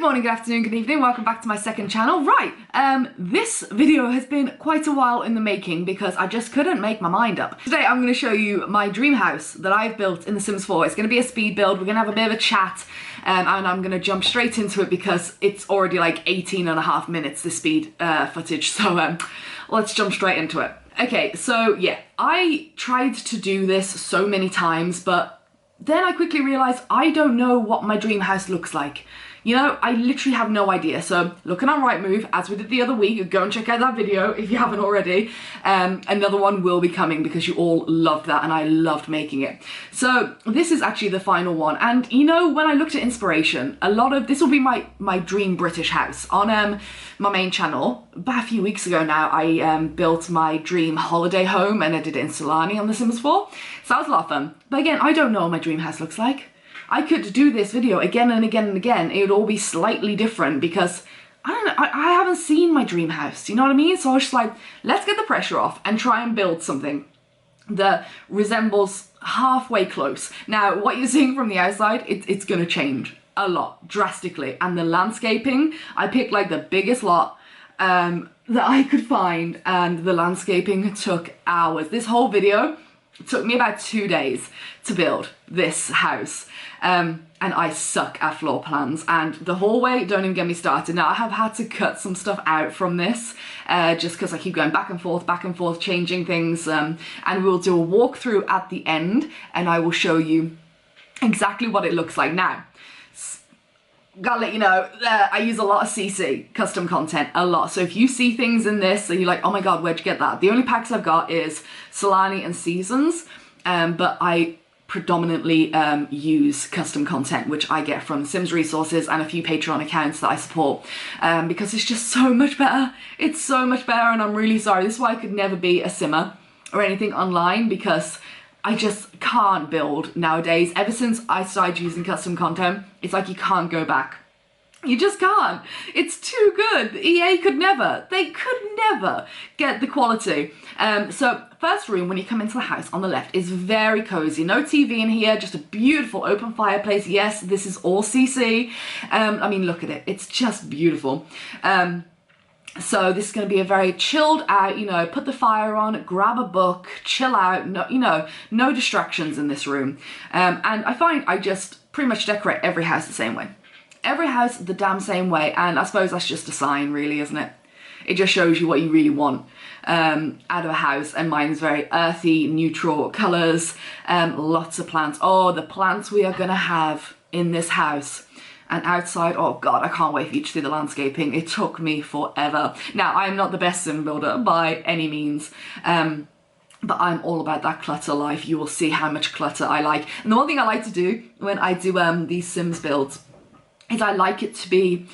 Good morning, good afternoon, good evening, welcome back to my second channel. Right, this video has been quite a while in the making because I just couldn't make my mind up. Today I'm going to show you my dream house that I've built in The Sims 4. It's going to be a speed build, we're going to have a bit of a chat, and I'm going to jump straight into it because it's already like 18 and a half minutes, the speed footage, so let's jump straight into it. Okay, so yeah, I tried to do this so many times, but then I quickly realised I don't know what my dream house looks like. You know, I literally have no idea. So looking on Rightmove, as we did the other week, go and check out that video if you haven't already. Another one will be coming because you all loved that and I loved making it. So this is actually the final one. And you know, when I looked at inspiration, a lot of, this will be my dream British house. On my main channel, about a few weeks ago now, I built my dream holiday home and I did it in Solani on The Sims 4. So that was a lot of fun. But again, I don't know what my dream house looks like. I could do this video again and again and again. It would all be slightly different because, I don't know, I haven't seen my dream house, you know what I mean? So I was just like, let's get the pressure off and try and build something that resembles halfway close. Now, what you're seeing from the outside, it's gonna change a lot, drastically. And the landscaping, I picked like the biggest lot that I could find, and the landscaping took hours. This whole video took me about 2 days to build this house. And I suck at floor plans, and the hallway, don't even get me started. Now I have had to cut some stuff out from this just because I keep going back and forth, changing things, and we'll do a walkthrough at the end and I will show you exactly what it looks like. Now, gotta let you know, I use a lot of CC, custom content, a lot. So if you see things in this and you're like, oh my god, where'd you get that? The only packs I've got is Solani and Seasons, but I predominantly use custom content, which I get from Sims Resources and a few Patreon accounts that I support, because it's just so much better. It's so much better, and I'm really sorry. This is why I could never be a simmer or anything online, because I just can't build nowadays. Ever since I started using custom content, it's like you can't go back. You just can't. It's too good. EA could never. They could never get the quality. So first room, when you come into the house on the left, is very cozy. No TV in here, just a beautiful open fireplace. Yes, this is all CC. I mean, look at it. It's just beautiful. So this is going to be a very chilled out, you know, put the fire on, grab a book, chill out, no, you know, no distractions in this room. And I find I just pretty much decorate every house the same way. Every house the damn same way, and I suppose that's just a sign, really, isn't it? It just shows you what you really want out of a house, and mine is very earthy, neutral colours, lots of plants. Oh, the plants we are going to have in this house. And outside, oh god, I can't wait for you to see the landscaping. It took me forever. Now, I am not the best sim builder by any means, but I'm all about that clutter life. You will see how much clutter I like. And the one thing I like to do when I do these Sims builds is I like it to be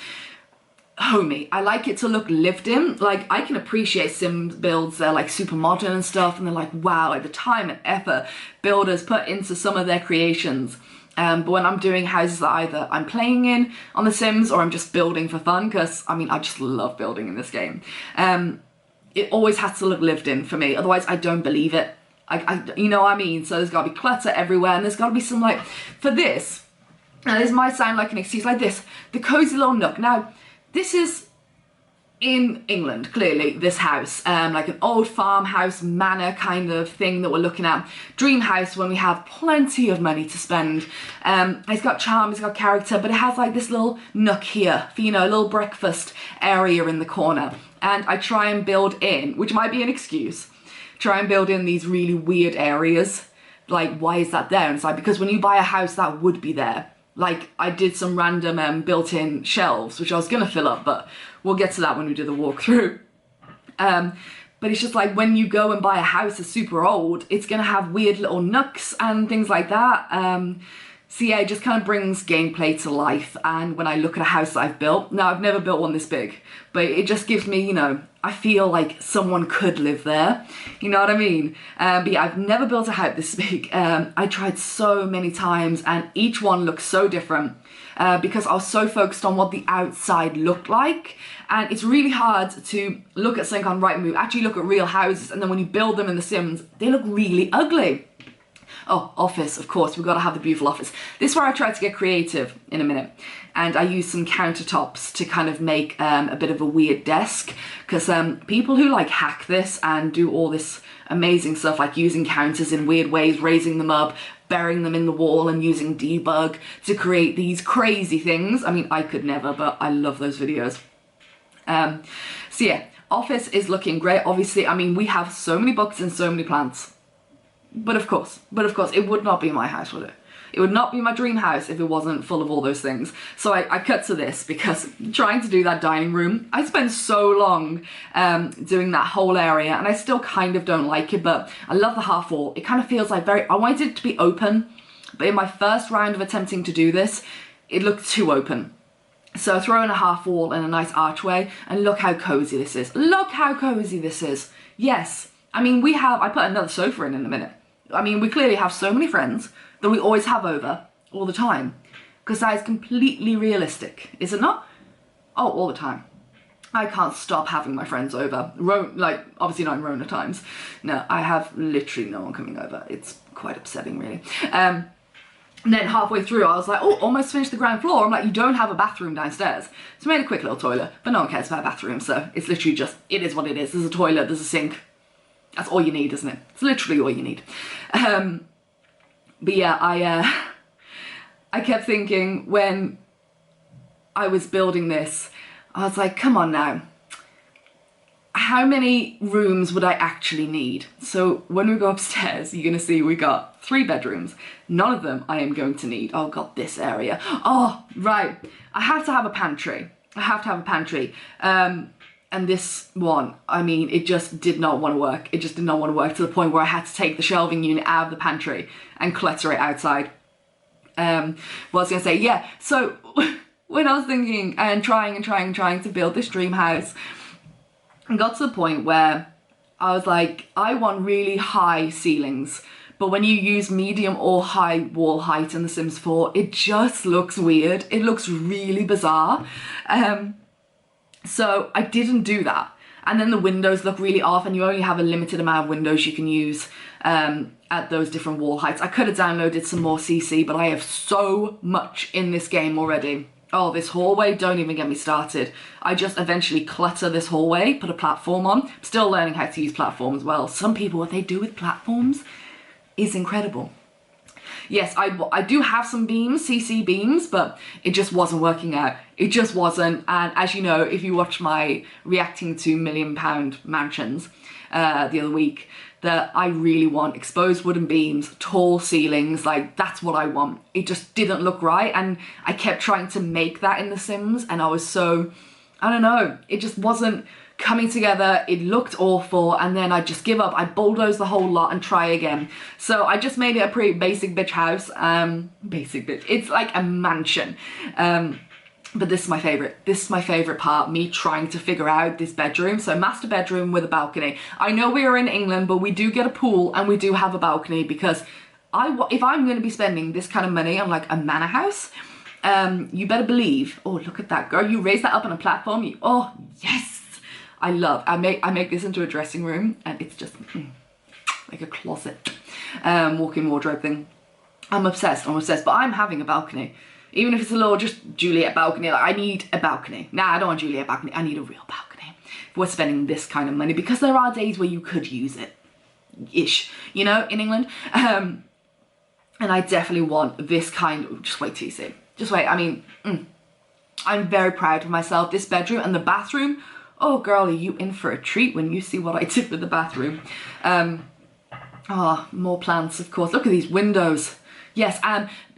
homey. I like it to look lived in. Like, I can appreciate Sims builds, they're like super modern and stuff, and they're like, wow, like the time and effort builders put into some of their creations. But when I'm doing houses that either I'm playing in on The Sims or I'm just building for fun, because I mean, I just love building in this game, it always has to look lived in for me. Otherwise, I don't believe it. You know what I mean? So there's got to be clutter everywhere, and there's got to be some, like, for this, now this might sound like an excuse, like this, the cozy little nook. Now, this is in England, clearly, this house, like an old farmhouse manor kind of thing that we're looking at. Dream house when we have plenty of money to spend. It's got charm, it's got character, but it has like this little nook here for, you know, a little breakfast area in the corner. And I try and build in, which might be an excuse, try and build in these really weird areas. Like, why is that there? And it's like, because when you buy a house, that would be there. Like, I did some random built-in shelves, which I was gonna fill up, but we'll get to that when we do the walkthrough. But it's just like, when you go and buy a house that's super old, it's gonna have weird little nooks and things like that. So yeah, it just kind of brings gameplay to life. And when I look at a house that I've built, now I've never built one this big, but it just gives me, you know, I feel like someone could live there. You know what I mean? But yeah, I've never built a house this big. I tried so many times and each one looks so different because I was so focused on what the outside looked like. And it's really hard to look at something on Rightmove, actually look at real houses, and then when you build them in The Sims, they look really ugly. Oh, office, of course, we've got to have the beautiful office. This is where I tried to get creative in a minute. and I used some countertops to kind of make a bit of a weird desk, because people who like hack this and do all this amazing stuff, like using counters in weird ways, raising them up, burying them in the wall and using debug to create these crazy things. I mean, I could never, but I love those videos. So yeah, office is looking great. Obviously, I mean, we have so many books and so many plants. But of course, it would not be my house, would it? It would not be my dream house if it wasn't full of all those things. So I cut to this because trying to do that dining room, I spent so long doing that whole area, and I still kind of don't like it, but I love the half wall. It kind of feels like I wanted it to be open, but in my first round of attempting to do this, it looked too open. So throw in a half wall and a nice archway, and look how cozy this is. Look how cozy this is. Yes, I mean, I put another sofa in a minute. I mean, we clearly have so many friends that we always have over all the time, because that is completely realistic, is it not? Oh, all the time. I can't stop having my friends over. Like, obviously not in Rona times. No, I have literally no one coming over. It's quite upsetting, really. And then halfway through, I was like, oh, almost finished the ground floor. I'm like, you don't have a bathroom downstairs. So I made a quick little toilet, but no one cares about a bathroom, so it's literally just, it is what it is. There's a toilet, there's a sink. That's all you need, isn't it? It's literally all you need. But yeah, I kept thinking when I was building this, I was like, come on now. How many rooms would I actually need? So when we go upstairs, you're gonna see we got 3 bedrooms. None of them I am going to need. Oh God, this area. Oh, right. I have to have a pantry. I have to have a pantry. And this one, I mean, it just did not want to work. It just did not want to work, to the point where I had to take the shelving unit out of the pantry and clutter it outside. What I was gonna say, yeah, so when I was thinking and trying to build this dream house, I got to the point where I was like, I want really high ceilings, but when you use medium or high wall height in The Sims 4, it just looks weird. It looks really bizarre. So I didn't do that. And then the windows look really off, and you only have a limited amount of windows you can use at those different wall heights. I could have downloaded some more CC, but I have so much in this game already. Oh, this hallway, don't even get me started. I just eventually clutter this hallway, put a platform on. I'm still learning how to use platforms as well. Some people, what they do with platforms is incredible. Yes, I do have some beams, CC beams, but it just wasn't working out. It just wasn't. And as you know, if you watch my reacting to £1 million mansions the other week, that I really want exposed wooden beams, tall ceilings, like that's what I want. It just didn't look right, and I kept trying to make that in The Sims, and I was so, I don't know, it just wasn't coming together. It looked awful, and then I just give up. I bulldoze the whole lot and try again. So I just made it a pretty basic bitch house. Basic bitch. It's like a mansion. But this is my favorite. This is my favorite part, me trying to figure out this bedroom. So master bedroom with a balcony. I know we are in England, but we do get a pool and we do have a balcony, because if I'm going to be spending this kind of money on like a manor house, you better believe, oh, look at that girl. You raise that up on a platform. Oh, yes. I make this into a dressing room, and it's just like a closet, walk-in wardrobe thing. I'm obsessed, but I'm having a balcony. Even if it's a little just Juliet balcony, like I need a balcony. Nah, I don't want Juliet balcony, I need a real balcony. If we're spending this kind of money, because there are days where you could use it, ish, you know, in England. And I definitely want this kind, just wait till you see. Just wait, I mean, I'm very proud of myself. This bedroom and the bathroom, oh girl, are you in for a treat when you see what I did with the bathroom. Oh, more plants, of course. Look at these windows. Yes,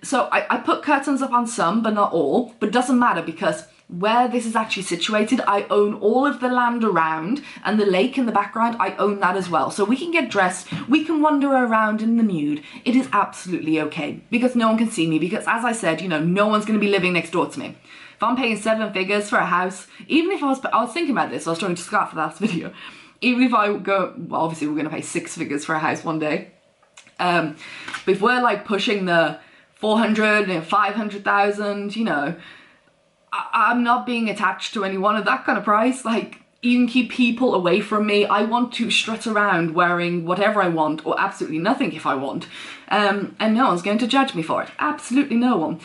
so I put curtains up on some, but not all. But it doesn't matter, because where this is actually situated, I own all of the land around, and the lake in the background, I own that as well. So we can get dressed, we can wander around in the nude. It is absolutely okay, because no one can see me, because as I said, you know, no one's going to be living next door to me. If I'm paying 7 figures for a house, even if I was thinking about this, I was talking to Scott for the last video, even if I go, well, obviously we're going to pay 6 figures for a house one day, but if we're like pushing the 400 and 500,000, you know, I'm not being attached to anyone at that kind of price. Like, you can keep people away from me. I want to strut around wearing whatever I want, or absolutely nothing if I want, and no one's going to judge me for it. Absolutely no one.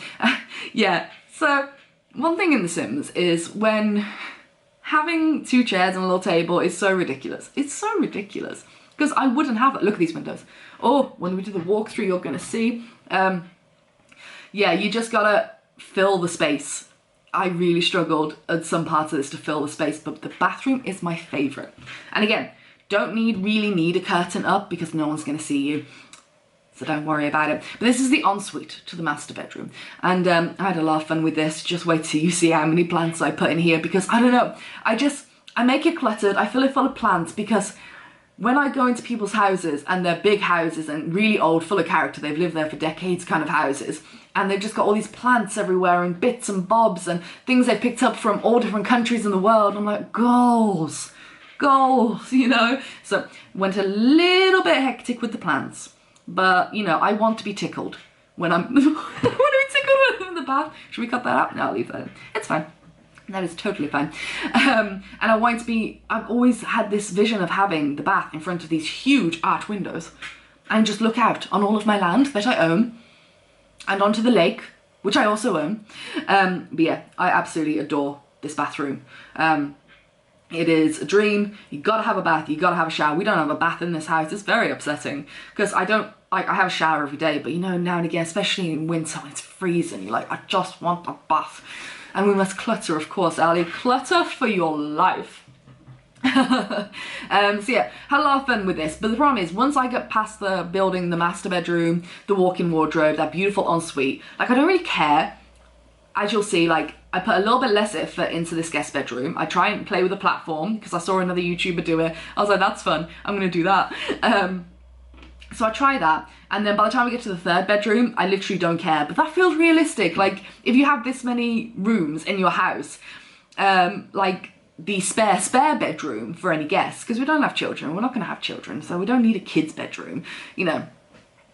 Yeah, so one thing in The Sims is when having 2 chairs and a little table is so ridiculous. It's so ridiculous. Because I wouldn't have it. Look at these windows. Oh, when we do the walkthrough, you're going to see. Yeah, you just gotta fill the space. I really struggled at some parts of this to fill the space, but the bathroom is my favourite. And again, don't really need a curtain up because no one's going to see you. So don't worry about it. But this is the ensuite to the master bedroom. And I had a lot of fun with this. Just wait till you see how many plants I put in here because I don't know. I make it cluttered. I fill it full of plants because when I go into people's houses and they're big houses and really old, full of character, they've lived there for decades kind of houses, and they've just got all these plants everywhere and bits and bobs and things they've picked up from all different countries in the world. I'm like, goals, you know? So went a little bit hectic with the plants. But, you know, I want to be tickled when I'm, I want to be tickled in the bath. Should we cut that out? No, I'll leave that in. It's fine. That is totally fine. And I want to be, I've always had this vision of having the bath in front of these huge arch windows and just look out on all of my land that I own and onto the lake, which I also own. But yeah, I absolutely adore this bathroom. It is a dream. You gotta have a bath, you gotta have a shower. We don't have a bath in this house. It's very upsetting because I have a shower every day, but you know, now and again, especially in winter when it's freezing, you're like, I just want a bath. And we must clutter, of course, Ali. Clutter for your life. So yeah, had a lot of fun with this, but the problem is once I get past the building, the master bedroom, the walk-in wardrobe, that beautiful ensuite, like I don't really care. As you'll see, like I put a little bit less effort into this guest bedroom. I try and play with the platform because I saw another YouTuber do it. I was like, that's fun, I'm gonna do that. So I try that, and then by the time we get to the 3rd bedroom, I literally don't care, but that feels realistic. Like if you have this many rooms in your house, like the spare bedroom for any guests, because we don't have children, we're not gonna have children, so we don't need a kid's bedroom, you know.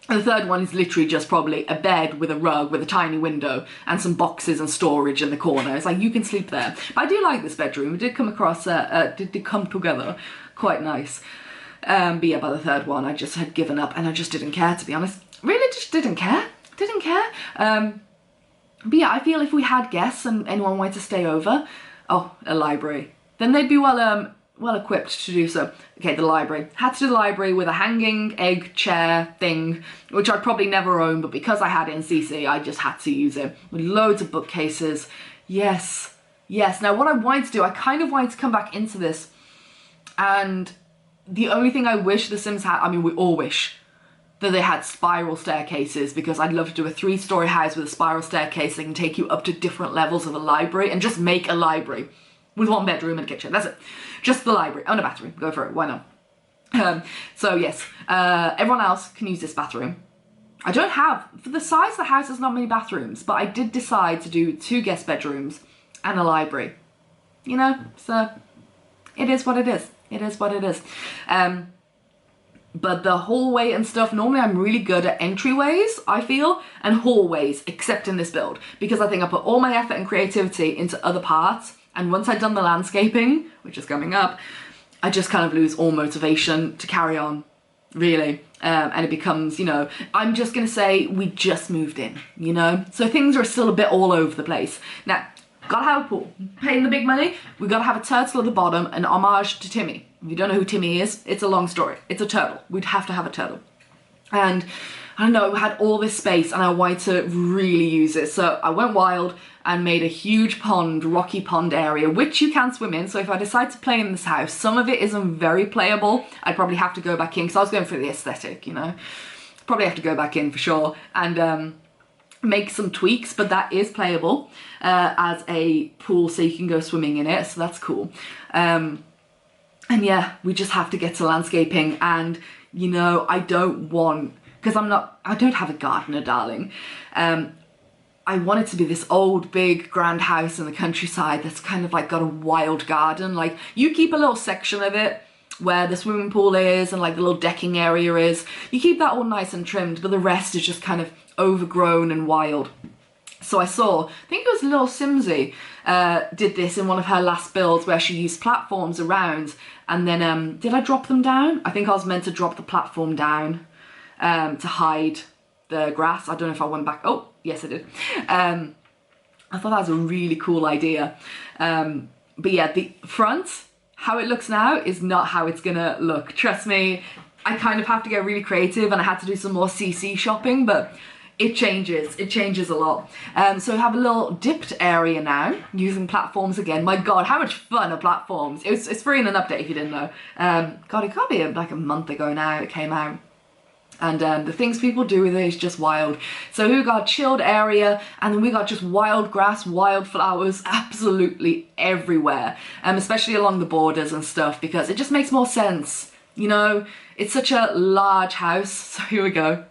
And the 3rd one is literally just probably a bed with a rug with a tiny window and some boxes and storage in the corner. It's like you can sleep there. But I do like this bedroom. It did come across, did come together quite nice. But yeah, by the 3rd one, I just had given up and I just didn't care, to be honest. Really just didn't care. But yeah, I feel if we had guests and anyone wanted to stay over, oh, a library, then they'd be well equipped to do so. Okay, the library. Had to do the library with a hanging egg chair thing, which I'd probably never own, but because I had it in CC, I just had to use it. With loads of bookcases. Yes. Now what I wanted to do, I kind of wanted to come back into this, and the only thing I wish The Sims had, I mean we all wish, that they had spiral staircases, because I'd love to do a 3-story house with a spiral staircase that can take you up to different levels of a library and just make a library with 1 bedroom and a kitchen. That's it. Just the library and a bathroom. Go for it. Why not? So yes, everyone else can use this bathroom. I don't have, for the size of the house, there's not many bathrooms, but I did decide to do 2 guest bedrooms and a library. You know, so it is what it is. It is what it is. But the hallway and stuff, normally I'm really good at entryways, I feel, and hallways, except in this build, because I think I put all my effort and creativity into other parts, and once I'd done the landscaping, which is coming up, I just kind of lose all motivation to carry on, really. And it becomes, you know, I'm just gonna say we just moved in, you know? So things are still a bit all over the place. Now, gotta have a pool. Paying the big money, we gotta have a turtle at the bottom, an homage to Timmy. If you don't know who Timmy is, it's a long story. It's a turtle. We'd have to have a turtle. And I don't know, we had all this space and I wanted to really use it. So I went wild and made a huge pond, rocky pond area, which you can swim in. So if I decide to play in this house, some of it isn't very playable. I'd probably have to go back in because I was going for the aesthetic, you know. Probably have to go back in for sure and make some tweaks, but that is playable as a pool, so you can go swimming in it. So that's cool. And yeah, we just have to get to landscaping, and you know, I don't want, because I don't have a gardener, darling. I want it to be this old, big, grand house in the countryside that's kind of like got a wild garden. Like, you keep a little section of it where the swimming pool is and like the little decking area is. You keep that all nice and trimmed, but the rest is just kind of overgrown and wild. So I saw, I think it was Little Simsy, did this in one of her last builds where she used platforms around, and then, did I drop them down? I think I was meant to drop the platform down to hide the grass. I don't know if I went back. Oh, yes I did. I thought that was a really cool idea. But yeah, the front, how it looks now is not how it's gonna look. Trust me, I kind of have to get really creative, and I had to do some more CC shopping, but it changes a lot. So we have a little dipped area now, using platforms again. My God, how much fun are platforms? It's free in an update if you didn't know. God, it can't be like a month ago now it came out. And the things people do with it is just wild. So we got a chilled area, and then we got just wild grass, wild flowers, absolutely everywhere. Especially along the borders and stuff, because it just makes more sense. You know, it's such a large house. So here we go.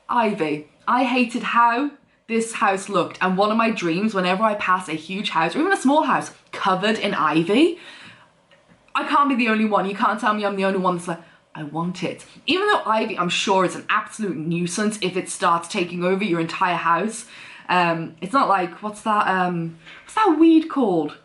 Ivy. I hated how this house looked, and one of my dreams, whenever I pass a huge house, or even a small house, covered in ivy, I can't be the only one. You can't tell me I'm the only one that's like, I want it. Even though ivy, I'm sure, is an absolute nuisance if it starts taking over your entire house. It's not like, what's that weed called?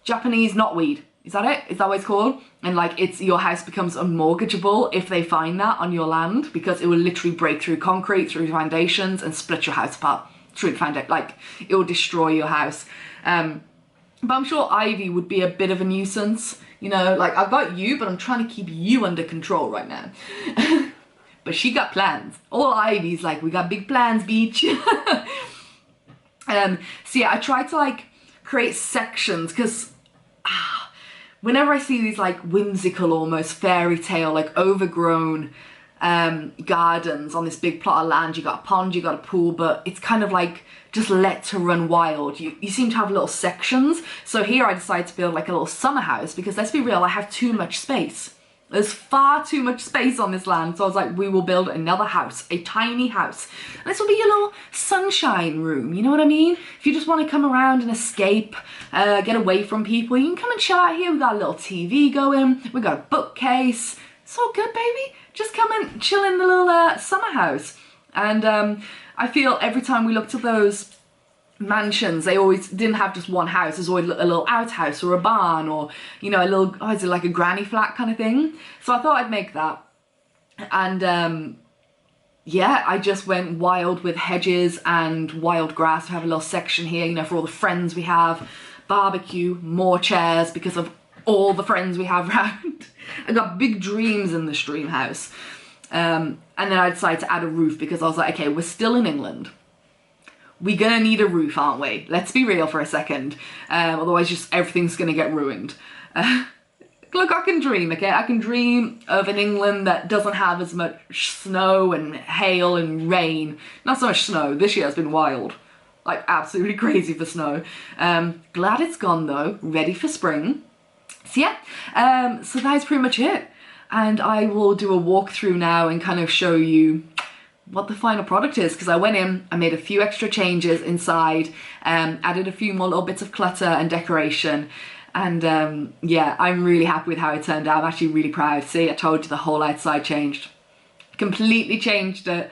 Japanese knotweed. Is that it? Is that what it's called? And like, your house becomes unmortgageable if they find that on your land, because it will literally break through concrete, through foundations, and split your house apart. Through the foundation, like, it will destroy your house. But I'm sure ivy would be a bit of a nuisance. You know, like, I've got you, but I'm trying to keep you under control right now. But she got plans. All ivy's like, we got big plans, beach. So yeah, I tried to like create sections, because whenever I see these like whimsical, almost fairy tale, like overgrown gardens on this big plot of land, you got a pond, you got a pool, but it's kind of like just let to run wild. You seem to have little sections. So here I decided to build like a little summer house, because let's be real, I have too much space. There's far too much space on this land. So I was like, we will build another house, a tiny house. And this will be your little sunshine room, you know what I mean? If you just want to come around and escape, get away from people, you can come and chill out here. We got a little TV going, we got a bookcase. It's all good, baby. Just come and chill in the little summer house. And I feel every time we looked at those mansions, they always didn't have just one house. There's always a little outhouse or a barn, or, you know, a little, oh, is it like a granny flat kind of thing? So I thought I'd make that. And yeah, I just went wild with hedges and wild grass. We have a little section here, you know, for all the friends we have. Barbecue, more chairs because of all the friends we have around. I got big dreams in this dream house. And then I decided to add a roof, because I was like, okay, we're still in England. We're gonna need a roof, aren't we? Let's be real for a second. Otherwise just everything's gonna get ruined. Look, I can dream, okay? I can dream of an England that doesn't have as much snow and hail and rain. Not so much snow. This year has been wild. Like, absolutely crazy for snow. Glad it's gone though. Ready for spring. So yeah, so that's pretty much it. And I will do a walkthrough now and kind of show you what the final product is, because I went in, I made a few extra changes inside, added a few more little bits of clutter and decoration, and yeah, I'm really happy with how it turned out. I'm actually really proud. See, I told you the whole outside changed. Completely changed it.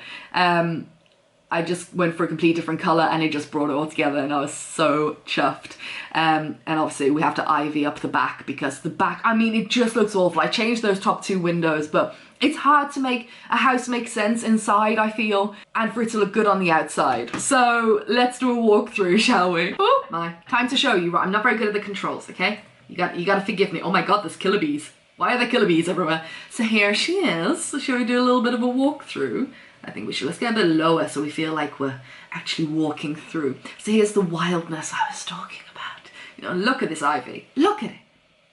I just went for a completely different colour, and it just brought it all together, and I was so chuffed. And obviously we have to ivy up the back, because the back, I mean, it just looks awful. I changed those top two windows, but it's hard to make a house make sense inside, I feel, and for it to look good on the outside. So let's do a walkthrough, shall we? Oh my, time to show you. Right, I'm not very good at the controls, okay? You gotta forgive me. Oh my God, there's killer bees. Why are there killer bees everywhere? So here she is. So shall we do a little bit of a walkthrough? I think we should. Let's get a bit lower so we feel like we're actually walking through. So here's the wildness I was talking about. You know, look at this ivy. Look at it.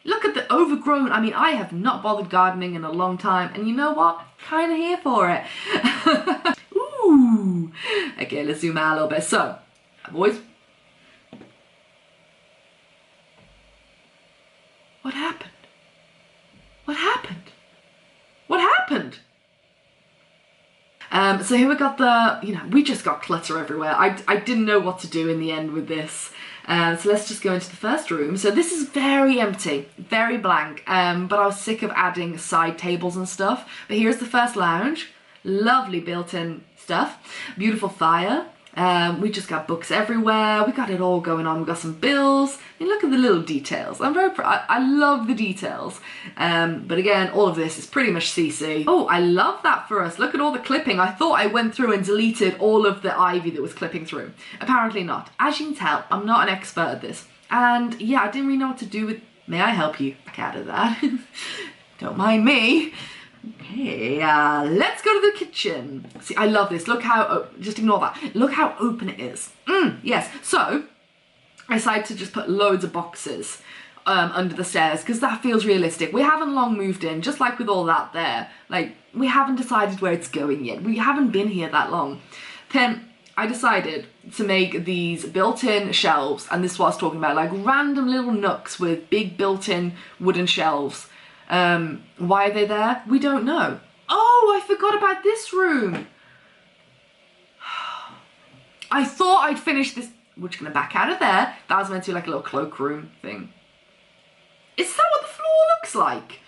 Look at the overgrown. I mean, I have not bothered gardening in a long time, and you know what? Kind of here for it. Ooh. Okay, let's zoom out a little bit. So, boys. What happened? What happened? What happened? So here we got the, you know, we just got clutter everywhere. I didn't know what to do in the end with this. So let's just go into the first room. So this is very empty, very blank, but I was sick of adding side tables and stuff. But here's the first lounge. Lovely built-in stuff. Beautiful fire. We just got books everywhere. We got it all going on. We got some bills. And look at the little details. I'm very proud. I love the details. But again, all of this is pretty much CC. Oh, I love that for us. Look at all the clipping. I thought I went through and deleted all of the ivy that was clipping through. Apparently not. As you can tell, I'm not an expert at this. And yeah, I didn't really know what to do with... May I help you back out of that? Don't mind me. Okay, let's go to the kitchen. See, I love this. Look how, oh, just ignore that. Look how open it is. Yes, so I decided to just put loads of boxes under the stairs because that feels realistic. We haven't long moved in, just like with all that there. Like, we haven't decided where it's going yet. We haven't been here that long. Then I decided to make these built-in shelves, and this is what I was talking about, like random little nooks with big built-in wooden shelves. Why are they there? We don't know. Oh, I forgot about this room. I thought I'd finished this. We're just gonna back out of there. That was meant to be like a little cloakroom thing. Is that what the floor looks like?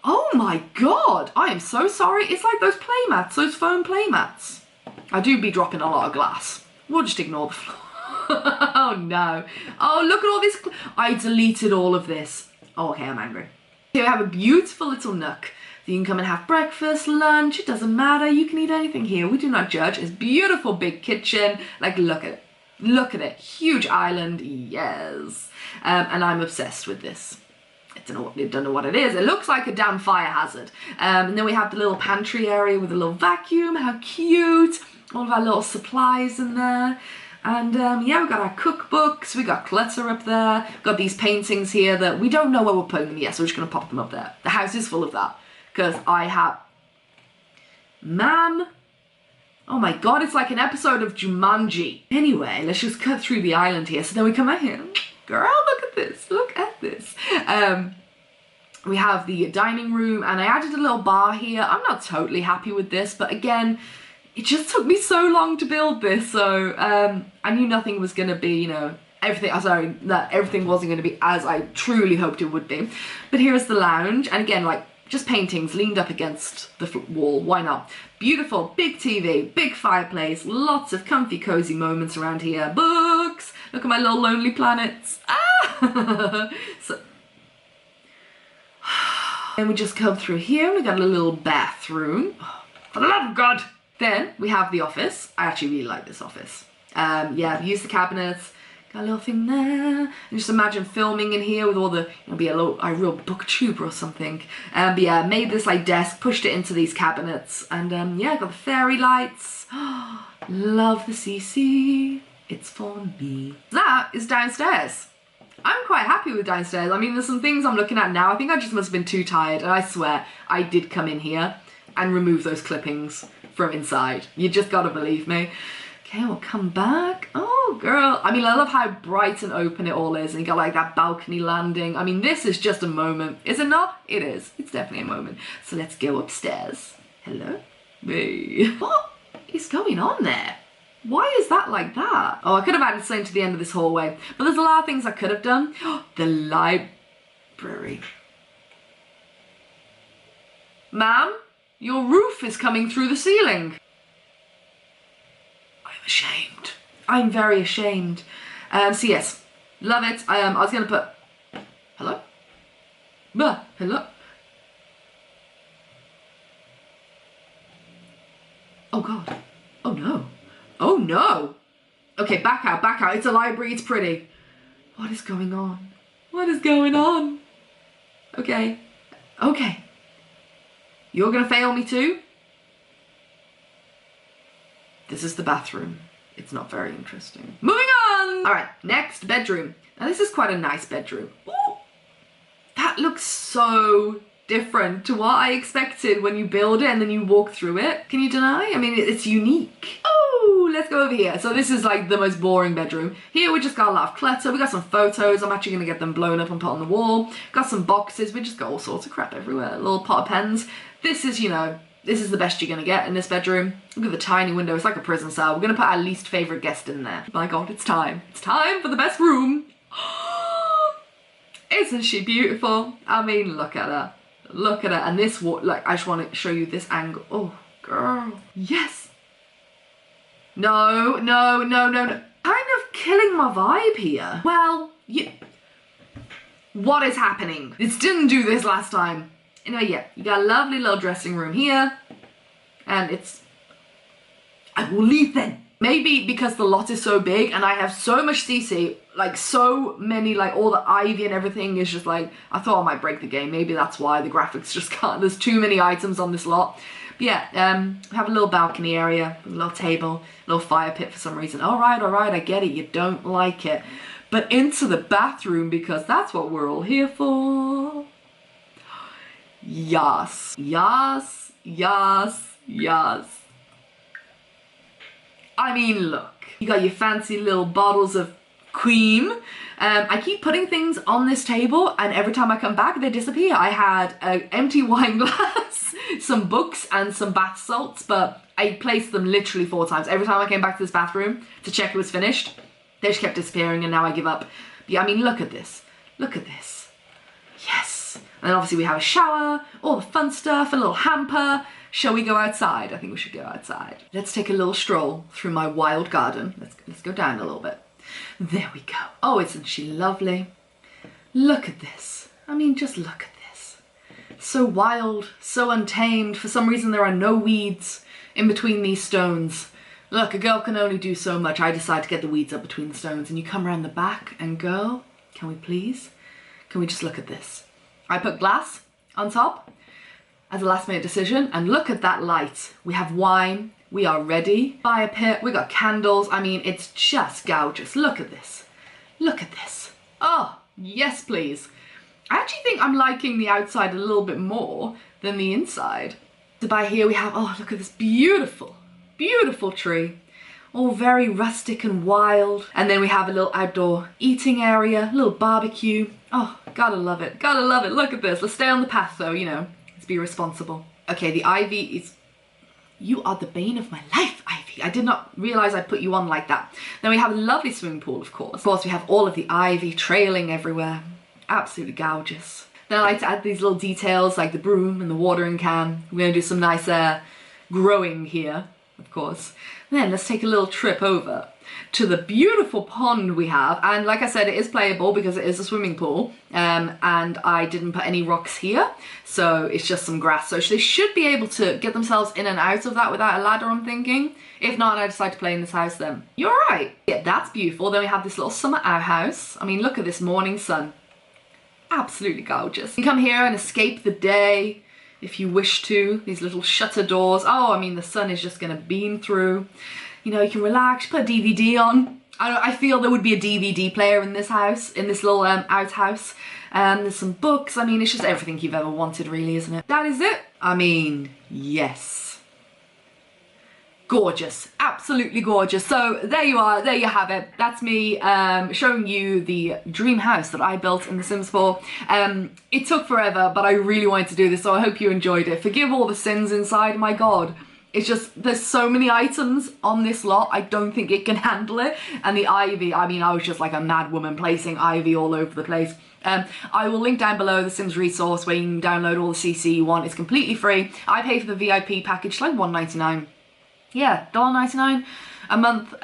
Oh my God, I am so sorry. It's like those play mats, those foam play mats. I do be dropping a lot of glass. We'll just ignore the floor. Oh no. Oh, look at all this. I deleted all of this. Oh, okay, I'm angry. Here we have a beautiful little nook. You can come and have breakfast, lunch, it doesn't matter. You can eat anything here. We do not judge. It's a beautiful big kitchen. Like, look at it. Look at it. Huge island. Yes. And I'm obsessed with this. I don't know what it is. It looks like a damn fire hazard. And then we have the little pantry area with a little vacuum. How cute. All of our little supplies in there. And yeah, we've got our cookbooks, we got clutter up there, we've got these paintings here that we don't know where we're putting them yet, so we're just going to pop them up there. The house is full of that, because I have... Ma'am? Oh my God, it's like an episode of Jumanji. Anyway, let's just cut through the island here, so then we come out here. Girl, look at this, look at this. We have the dining room, and I added a little bar here. I'm not totally happy with this, but again... It just took me so long to build this, so I knew nothing was going to be, you know, that everything wasn't going to be as I truly hoped it would be. But here's the lounge, and again, like, just paintings leaned up against the wall, why not? Beautiful, big TV, big fireplace, lots of comfy, cozy moments around here. Books! Look at my little lonely planets. Ah! So, and we just come through here, and we got a little bathroom. Oh, for the love of God! Then we have the office. I actually really like this office. Yeah, use the cabinets. Got a little thing there. And just imagine filming in here with all the, you know, be a real booktuber or something. But yeah, made this like desk, pushed it into these cabinets. And yeah, got the fairy lights. Love the CC. It's for me. That is downstairs. I'm quite happy with downstairs. I mean, there's some things I'm looking at now. I think I just must have been too tired. And I swear, I did come in here and remove those clippings from inside. You just gotta believe me. Okay, we'll come back. Oh, girl. I mean, I love how bright and open it all is. And you got like that balcony landing. I mean, this is just a moment. Is it not? It is. It's definitely a moment. So let's go upstairs. Hello? Hey. What is going on there? Why is that like that? Oh, I could have added something to the end of this hallway. But there's a lot of things I could have done. The library. Ma'am? Your roof is coming through the ceiling. I'm ashamed. I'm very ashamed. So yes, love it. I was gonna put, hello? Hello? Oh God. Oh no. Oh no. Okay, back out, back out. It's a library, it's pretty. What is going on? What is going on? Okay. Okay. You're gonna fail me too? This is the bathroom. It's not very interesting. Moving on! All right, next bedroom. Now this is quite a nice bedroom. Ooh, that looks so different to what I expected when you build it and then you walk through it. Can you deny? I mean, it's unique. Oh, let's go over here. So this is like the most boring bedroom. Here we just got a lot of clutter. We got some photos. I'm actually gonna get them blown up and put on the wall. Got some boxes. We just got all sorts of crap everywhere. A little pot of pens. This is, you know, this is the best you're gonna get in this bedroom. Look at the tiny window. It's like a prison cell. We're gonna put our least favorite guest in there. My God, it's time. It's time for the best room. Isn't she beautiful? I mean, look at her. Look at her. And this, like, I just want to show you this angle. Oh, girl. Yes. No, no, no, no, no. Kind of killing my vibe here. Well, what is happening? This didn't do this last time. Anyway, yeah, you got a lovely little dressing room here. And it's... I will leave then. Maybe because the lot is so big and I have so much CC, like so many, like all the ivy and everything is just like, I thought I might break the game. Maybe that's why the graphics just can't, there's too many items on this lot. But yeah, have a little balcony area, a little table, a little fire pit for some reason. All right, I get it, you don't like it. But into the bathroom because that's what we're all here for. Yes, yes, yes, yes. I mean, look, you got your fancy little bottles of cream. I keep putting things on this table and every time I come back they disappear. I had an empty wine glass, some books and some bath salts, but I placed them literally 4 times. Every time I came back to this bathroom to check it was finished, they just kept disappearing and now I give up. But yeah, I mean, look at this. Look at this. Yes. And then obviously we have a shower, all the fun stuff, a little hamper. Shall we go outside? I think we should go outside. Let's take a little stroll through my wild garden. Let's go down a little bit. There we go. Oh, isn't she lovely? Look at this. I mean, just look at this. So wild, so untamed. For some reason there are no weeds in between these stones. Look, a girl can only do so much. I decide to get the weeds up between the stones and you come around the back and girl, can we please? Can we just look at this? I put glass on top as a last minute decision and look at that light. We have wine, we are ready. Fire pit, we got candles. I mean, it's just gorgeous. Look at this. Look at this. Oh, yes please. I actually think I'm liking the outside a little bit more than the inside. So by here we have, oh, look at this beautiful, beautiful tree. All very rustic and wild. And then we have a little outdoor eating area, a little barbecue. Oh, gotta love it, gotta love it. Look at this. Let's stay on the path though, you know. Be responsible. Okay, the ivy is... You are the bane of my life, Ivy. I did not realize I put you on like that. Then we have a lovely swimming pool, of course. Of course, we have all of the ivy trailing everywhere. Absolutely gorgeous. Then I like to add these little details like the broom and the watering can. We're going to do some nice growing here, of course. Then let's take a little trip over to the beautiful pond we have, and like I said, it is playable because it is a swimming pool, and I didn't put any rocks here, so it's just some grass, so they should be able to get themselves in and out of that without a ladder, I'm thinking. If not, I decide to play in this house then. You're right. Yeah, that's beautiful. Then we have this little summer outhouse. I mean, look at this morning sun. Absolutely gorgeous. You can come here and escape the day if you wish to. These little shutter doors. Oh, I mean, the sun is just gonna beam through. You know, you can relax, put a DVD on. I feel there would be a DVD player in this house, in this little outhouse. There's some books. I mean, it's just everything you've ever wanted, really, isn't it? That is it. I mean, yes. Gorgeous, absolutely gorgeous. So there you are, there you have it. That's me showing you the dream house that I built in The Sims 4. It took forever, but I really wanted to do this, so I hope you enjoyed it. Forgive all the sins inside, my God. It's just, there's so many items on this lot, I don't think it can handle it. And the ivy, I mean, I was just like a mad woman placing ivy all over the place. I will link down below the Sims resource where you can download all the CC you want. It's completely free. I pay for the VIP package, like $1.99. Yeah, $1.99 a month.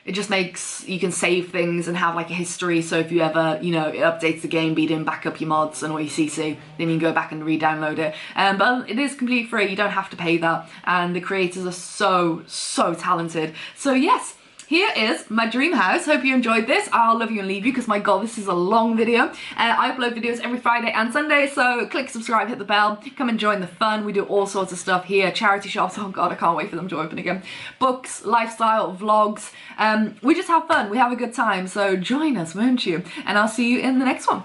It just makes, you can save things and have like a history, so if you ever, you know, it updates the game, but you didn't back up your mods and all your CC, then you can go back and re-download it. But it is completely free, you don't have to pay that, and the creators are so talented. So yes, here is my dream house. Hope you enjoyed this. I'll love you and leave you because my God, this is a long video. I upload videos every Friday and Sunday, so click subscribe, hit the bell, come and join the fun. We do all sorts of stuff here. Charity shops, oh God, I can't wait for them to open again. Books, lifestyle, vlogs. We just have fun, we have a good time, so join us, won't you? And I'll see you in the next one.